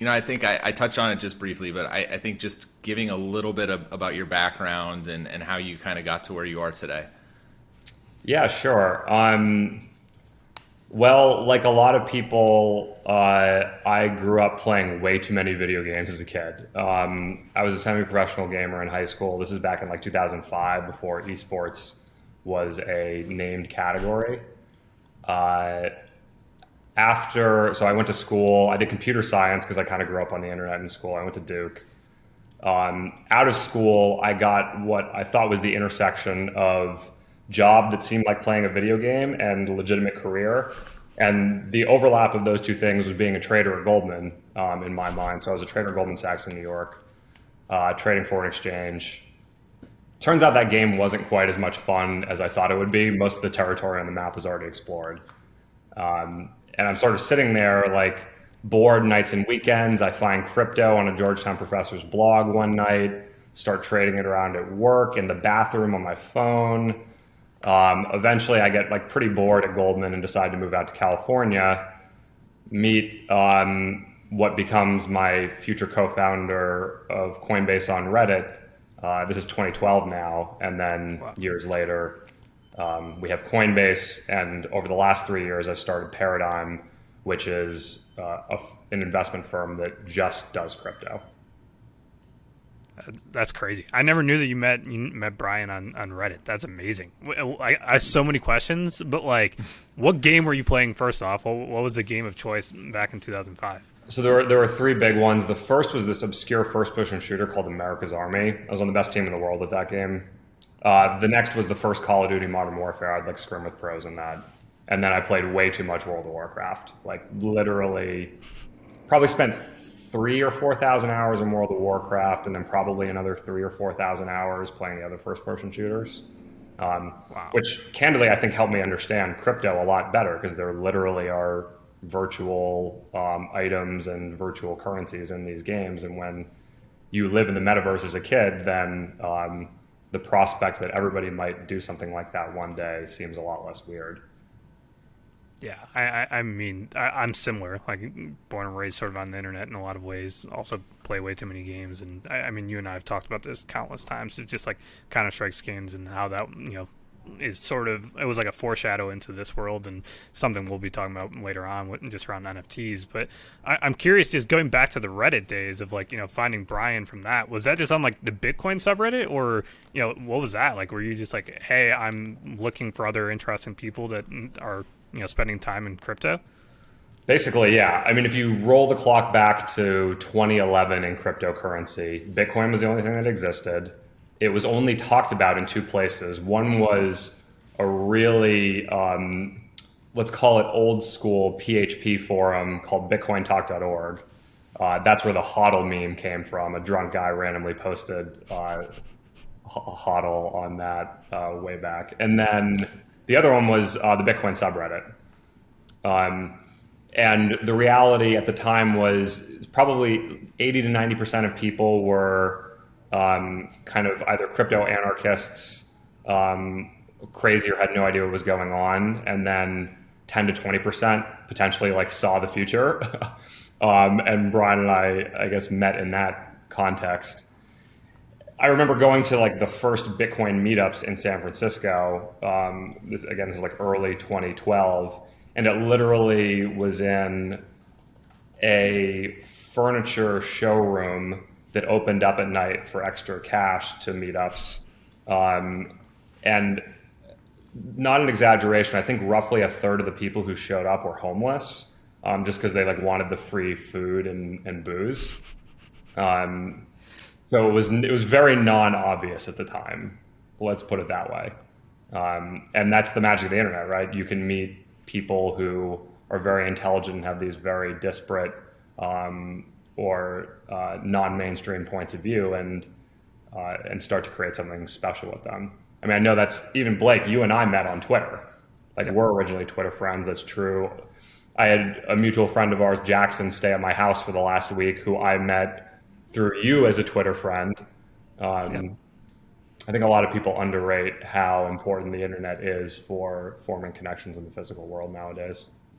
I think I touched on it just briefly, but I think just giving a little bit about your background and how you kind of got to where you are today. Yeah, sure. Well, like a lot of people, I grew up playing way too many video games as a kid. I was a semi-professional gamer in high school. This is back in like 2005 before esports was a named category. Uh, so I went to school. I did computer science because I kind of grew up on the internet in school. I went to Duke. Out of school, I got what I thought was the intersection of job that seemed like playing a video game and legitimate career. And the overlap of those two things was being a trader at Goldman in my mind. So I was a trader at Goldman Sachs in New York, trading foreign exchange. Turns out that game wasn't quite as much fun as I thought it would be. Most of the territory on the map was already explored. And I'm sort of sitting there like bored nights and weekends. I find crypto on a Georgetown professor's blog one night, start trading it around at work, in the bathroom, on my phone. Eventually I get like pretty bored at Goldman and decide to move out to California, meet what becomes my future co-founder of Coinbase on Reddit. This is 2012 now. And then Wow. years later, we have Coinbase, and over the last 3 years, I started Paradigm, which is an investment firm that just does crypto. That's crazy. I never knew that you met Brian on Reddit. That's amazing. I have so many questions, but like, what game were you playing first off? What was the game of choice back in 2005? So there were three big ones. The first was this obscure first-person shooter called America's Army. I was on the best team in the world at that game. The next was the first Call of Duty Modern Warfare. I'd like scrim with pros in that. And then I played way too much World of Warcraft. Like literally, probably spent 3,000 or 4,000 hours in World of Warcraft, and then probably another 3,000 or 4,000 hours playing the other first-person shooters. Wow. Which candidly I think helped me understand crypto a lot better, because there literally are virtual items and virtual currencies in these games. And when you live in the metaverse as a kid, then the prospect that everybody might do something like that one day seems a lot less weird. Yeah, I'm similar. Like, born and raised sort of on the internet in a lot of ways. Also play way too many games, and I mean, you and I have talked about this countless times. It's just like Counter-Strike skins and how that is sort of, it was like a foreshadow into this world, and something we'll be talking about later on just around NFTs. But I'm curious, just going back to the Reddit days of like finding Brian from that. Was that just on like the Bitcoin subreddit, or what was that like? Were you just like, hey, I'm looking for other interesting people that are spending time in crypto? Basically, yeah. I mean, if you roll the clock back to 2011 in cryptocurrency, Bitcoin was the only thing that existed. It was only talked about in two places. One was a really, let's call it old school PHP forum called bitcointalk.org. That's where the HODL meme came from. A drunk guy randomly posted HODL on that way back. And then the other one was the Bitcoin subreddit. And the reality at the time was probably 80 to 90% of people were kind of either crypto anarchists, crazy, or had no idea what was going on. And then 10 to 20% potentially like saw the future. And Brian and I guess, met in that context. I remember going to like the first Bitcoin meetups in San Francisco. This is like early 2012. And it literally was in a furniture showroom that opened up at night for extra cash to meetups. And not an exaggeration, I think roughly a third of the people who showed up were homeless, just because they like wanted the free food and booze. So it was very non-obvious at the time. Let's put it that way. And that's the magic of the internet, right? You can meet people who are very intelligent and have these very disparate or non-mainstream points of view, and start to create something special with them. I mean, I know that's even Blake, you and I met on Twitter. Like, we're originally Twitter friends. That's true. I had a mutual friend of ours, Jackson, stay at my house for the last week, who I met through you as a Twitter friend. Yep. I think a lot of people underrate how important the internet is for forming connections in the physical world nowadays.